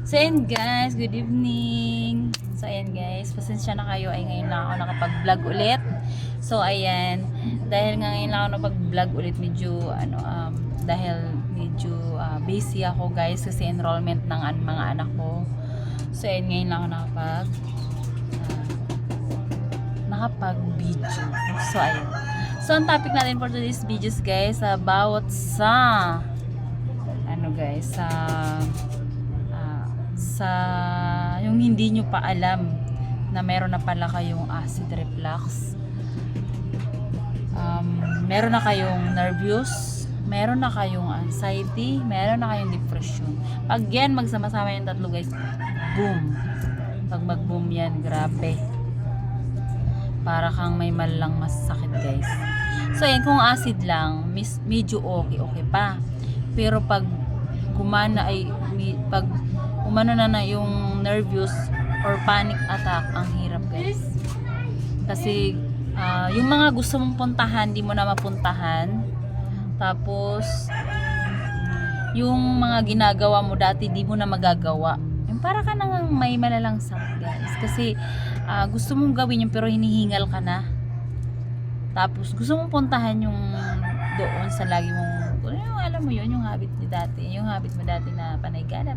So ayan guys, good evening. So ayan guys, pasensya na kayo ay ngayon lang ako nakapag-vlog ulit. So ayan, dahil nga ngayon lang ako nakapag-vlog ulit dahil medyo busy ako guys kasi enrollment ng mga anak ko. So ayan, ngayon lang ako nakapag-video. So ayan. So ang topic natin for today's videos guys about sa yung hindi nyo pa alam na meron na pala kayong acid reflux, meron na kayong nervous, meron na kayong anxiety, meron na kayong depression. Pag yan magsama-sama yung tatlo guys, boom. Pag mag-boom yan, grabe, para kang may malang masakit guys. So yan, kung acid lang medyo okay pa, pero pag umano na yung nervous or panic attack, ang hirap guys. Kasi yung mga gusto mong puntahan, di mo na mapuntahan. Tapos yung mga ginagawa mo dati, di mo na magagawa. Yung para ka nang may malalang sakit guys. Kasi gusto mong gawin yun pero hinihingal ka na. Tapos gusto mong puntahan yung doon sa lagi mong, alam mo yun, yung habit mo dati na panay-gala,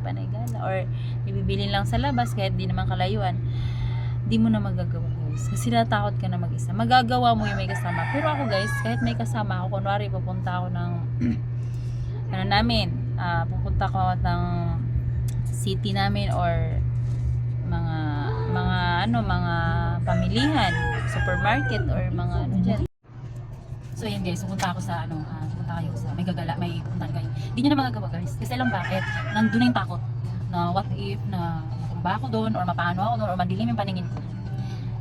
or ibibilin lang sa labas kahit di naman kalayuan, di mo na magagawa guys, kasi natakot ka na mag-isa. Magagawa mo yung may kasama, pero ako guys, kahit may kasama ako, kunwari pupunta ako ng pupunta ako ng city namin or mga pamilihan, supermarket or mga dyan. So ayan guys, pupunta ako sa pupunta kayo sa may pupuntahan kayo. Hindi nyo na magagawa guys. Kasi alam bakit? Nandun na yung takot na what if na matumba ako doon or mapaano ako doon or mandilim yung paningin ko.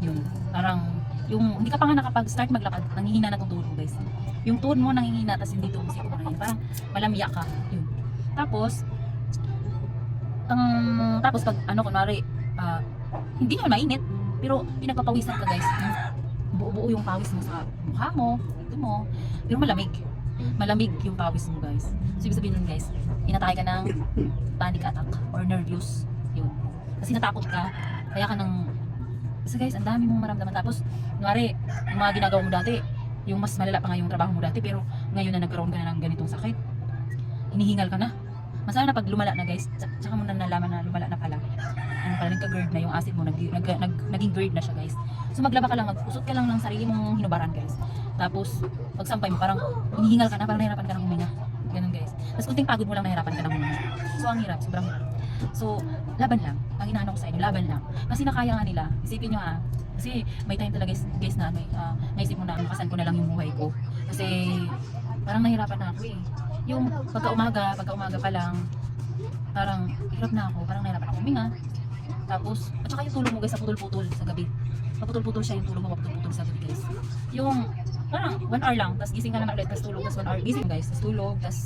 Yun. Parang yung hindi ka pa nga nakapag-start maglakad, nanghihina na tong tuhod mo guys. Yung tuhod mo nanghihina tapos hindi tumusik mo na. Parang malamya ka. Yun. Tapos pag kunwari hindi naman mainit pero pinagpapawisan ka guys. Buo-buo yung pawis mo sa mukha mo, ito mo, pero malamig yung pawis mo guys. So ibig sabihin nun guys, inatake ka ng panic attack or nervous. Yun. Kasi natakot ka, kaya ka kasi guys, ang dami mong maramdaman. Tapos kunwari, yung mga ginagawa mo dati, yung mas malala pa nga yung trabaho mo dati, pero ngayon na nagkaroon ka na ng ganitong sakit, hinihingal ka na. Masaya na pag lumala na guys, tsaka mo na nalaman na lumala na pala. Nagka-GERD na yung acid mo, naging GERD na siya guys. So maglaba ka lang, magusot ka lang ng sarili mong hinubaran guys. Tapos pag sampay mo, parang hinihingal ka na, parang nahirapan ka ng huminga. Ganun guys. Tapos kunting pagod mo lang, nahirapan ka ng huminga. So ang hirap, sobrang hirap. So laban lang, ang inaano ko sa inyo, laban lang. Kasi nakaya nga nila, isipin nyo kasi may time talaga guys na naisip mo na makasan ko na lang yung buhay ko. Kasi parang nahirapan na ako eh. Yung pagka-umaga pa lang, parang hirap na ako, parang nahirapan ako huminga. Tapos, at saka yung tulog mo guys, putol-putol sa gabi. Putol-putol siya yung tulog mo, putol-putol sa gabi guys. Yung, parang 1 hour lang, tapos gising ka naman ulit, tapos tulog, tapos 1 hour, gising guys, tapos tulog, tapos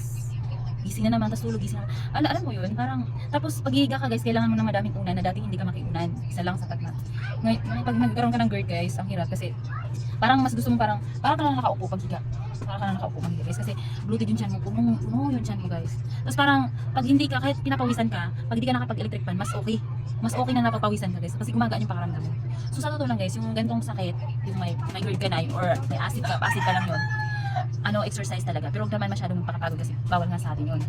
gising na naman, tapos tulog, gising na naman. Alam mo yun, parang, tapos pag hihiga ka guys, kailangan mo ng madaming unan na dating hindi ka makiunan. Isa lang sapat na. Ngayon, pag nagkaroon ka ng GERD guys, ang hirap kasi, parang mas gusto mo parang ka lang nakaupo pag higa. Parang ka lang nakaupo pag higa guys, kasi bloated yung tiyan mo, puno yung tiyan mo guys. Tapos parang, pag hindi ka, kahit pinapawisan ka, pag hindi ka nakapag-electric fan, mas okay na napapawisan ka guys, kasi gumagaan yung pakaramdam mo. So sa totoo lang guys, yung ganitong sakit, yung may GERD ka na or may acid ka lang yun, exercise talaga, pero huwag naman masyadong pakapagod kasi bawal nga sa atin yun.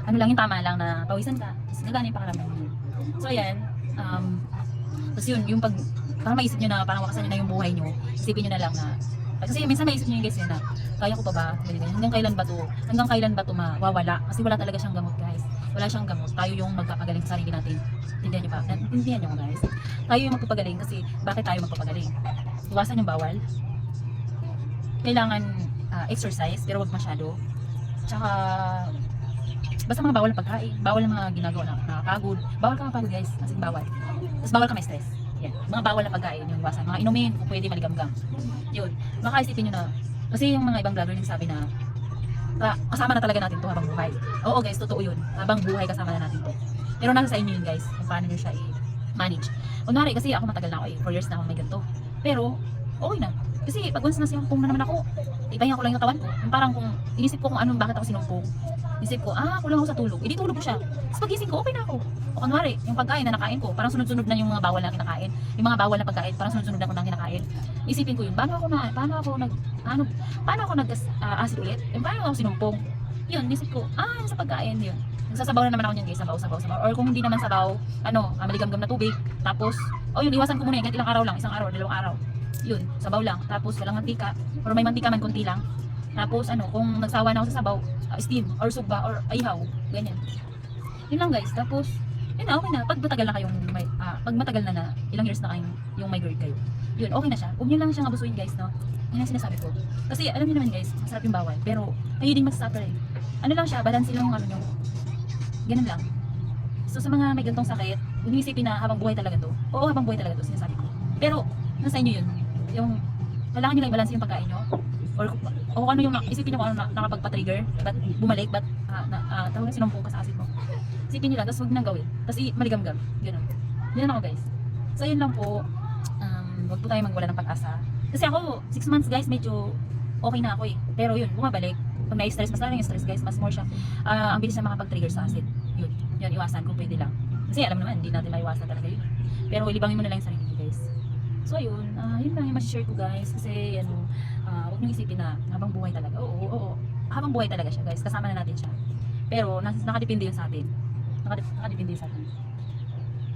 Lang yung tama lang na pawisan ka, tapos gagana yung pakaramdam mo. So ayan, tapos yun, yung parang maisip nyo na, parang wakasan nyo na yung buhay nyo, isipin nyo na lang na, kasi minsan maisip nyo yung guys yun na, kaya ko pa ba, hanggang kailan ba to mawawala, kasi wala talaga siyang gamot guys, wala siyang gamot, tayo yung magpapagaling sa sarili natin. Intindihan nyo guys, tayo yung magpapagaling. Kasi bakit tayo magpapagaling? Iwasan yung bawal, kailangan exercise pero wag masyado, tsaka basta mga bawal ang pagkain, bawal ang mga ginagawa na nakakapagod, bawal ka mapagod guys, as in bawal. Tapos bawal ka may stress. Yan, mga bawal na pagkain yung iwasan, mga inumin kung pwede maligam-gam. Yun, baka isipin nyo na, kasi yung mga ibang vlogger yung sabi na kasama na talaga natin to habang buhay. Oo guys, totoo yun, habang buhay kasama na natin to. Pero nasa sa inyo yun guys, kung paano nyo siya i-manage. Kunwari kasi ako matagal na ako 4 years na ako may ganito. Pero okay na, kasi pag once na sinumpong na naman ako, ipahinga ko lang yung katawan ko. Yung parang kung inisip ko kung bakit ako sinumpong, Isip ko, kulang ako sa tulog. Di tulog ko siya. Tapos pagising ko, okay na ako. O kunwari, yung pagkain na nakain ko, parang sunod-sunod na yung mga bawal na kinakain. Yung mga bawal na pagkain, parang sunod-sunod na ako nang kinakain. Isipin ko yun, paano ako acid ulit? Paano ako sinumpong? Yun, isip ko, yung sa pagkain, yun. Nagsasabaw na naman ako niyan guys, sabaw. Or kung hindi naman sabaw, maligam-gam na tubig. Tapos, yun, iwasan ko muna yan, kahit ilang araw lang, isang araw, dalawang araw. Yun, sabaw lang. Tapos, walang mantika. Or may mantika man, kunti lang. Tapos, kung nagsawa na ako sa sabaw, steam, or suba, or ihaw, ganyan. Yun lang guys. Tapos, yun na, okay na. Pag matagal na kayong pag matagal na ilang years na kayong yung migrate kayo. Yun, okay na siya. Huwag nyo lang siyang abusuin guys, no? Yun ang sinasabi ko. Kasi, alam niyo naman guys, masarap yung bawal. Pero, kayo din magsasuffer eh. Ano lang siya, balance lang nyo. Ganun lang. So, sa mga may gantong sakit, huwag nyo isipin na habang buhay talaga to. Oo, habang buhay talaga to, sinasabi ko. Pero, nasa inyo yun. Yung, kailangan nyo lang i-balance yung pagkain nyo. Or ano yung isipin nyo kung ano nakapagpa-trigger, ba't bumalik, ba't tawag na sinumpong ka sa acid mo. Isipin nyo lang, tapos huwag nang gawin. Tapos maligam-gam. Ganun. Yan ako guys. So yun lang po. Huwag po tayo magwala ng pag-asa. Kasi ako, 6 months guys, medyo okay na ako eh. Pero yun, bumabalik. Pag na-stress, mas lalo yung stress guys, mas more siya. Ang bilis na makapag-trigger sa acid. Yun, iwasan kung pwede lang. Kasi alam naman, hindi natin maiwasan talaga yun. Pero ilibangin mo na lang yung sarili nyo guys. So ayun, yun lang yung share ko guys. Kasi huwag nyo isipin na habang buhay talaga. Oo. Habang buhay talaga siya guys. Kasama na natin siya. Pero nakadepende yun sa atin. Nakadepende yun sa atin.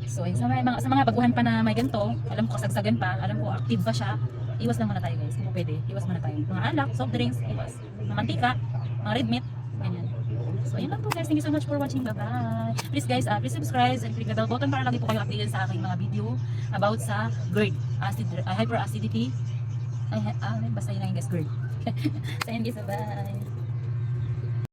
So ayun, sa mga baguhan pa na may ganito, alam ko kasagsagan pa, alam ko active pa siya, iwas lang muna tayo guys. Kung pwede, iwas muna tayo. Mga alak, soft drinks, iwas. Mga mantika, mga red meat, ganyan. So ayun lang po guys. Thank you so much for watching. Bye-bye. Please guys, please subscribe and click the bell button para lagi po kayo updated sa aking mga video about sa GERD, hyperacidity. Basta yun lang yung guys, GERD. So ayun guys, bye.